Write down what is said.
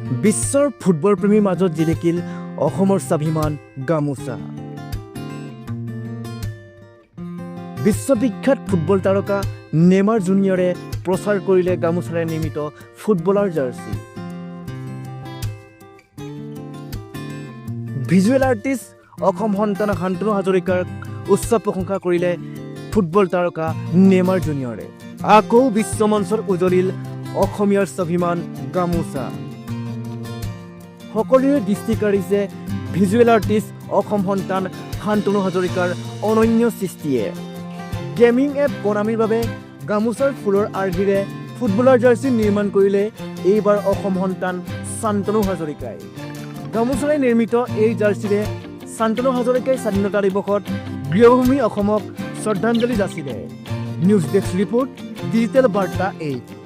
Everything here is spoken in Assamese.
বিশ্বৰ ফুটবল প্ৰেমীৰ মাজত জিলিকিল অসমৰ স্বাভিমান গামোচা। বিশ্ববিখ্যাত ফুটবল তাৰকা নেইমাৰ জুনিয়ৰে প্ৰচাৰ কৰিলে গামোচাৰে নিৰ্মিত ফুটবলৰ জাৰ্চি। ভিজুৱেল আৰ্টিষ্ট অসম সন্তান শান্তনু হাজৰিকাৰ উচ্চ প্ৰশংসা কৰিলে ফুটবল তাৰকা নেইমাৰ জুনিয়ৰে। আকৌ বিশ্বমঞ্চত উজলিল অসমীয়াৰ স্বাভিমান গামোচা। সকলোৰে দৃষ্টি কাঢ়িছে ভিজুৱেল আৰ্টিষ্ট অসম সন্তান শান্তনু হাজৰিকাৰ অনন্য সৃষ্টিয়ে। গেমিং এপ বনামীৰ বাবে গামোচাৰ ফুলৰ আৰ্হিৰে ফুটবলৰ জাৰ্চি নিৰ্মাণ কৰিলে এইবাৰ অসম সন্তান শান্তনু হাজৰিকাই। গামোচাৰে নিৰ্মিত এই জাৰ্চিৰে শান্তনু হাজৰিকাই স্বাধীনতা দিৱসত গৃহভূমি অসমক শ্ৰদ্ধাঞ্জলি যাচিলে। নিউজ ডেস্ক ৰিপৰ্ট, ডিজিটেল বাৰ্তা 8।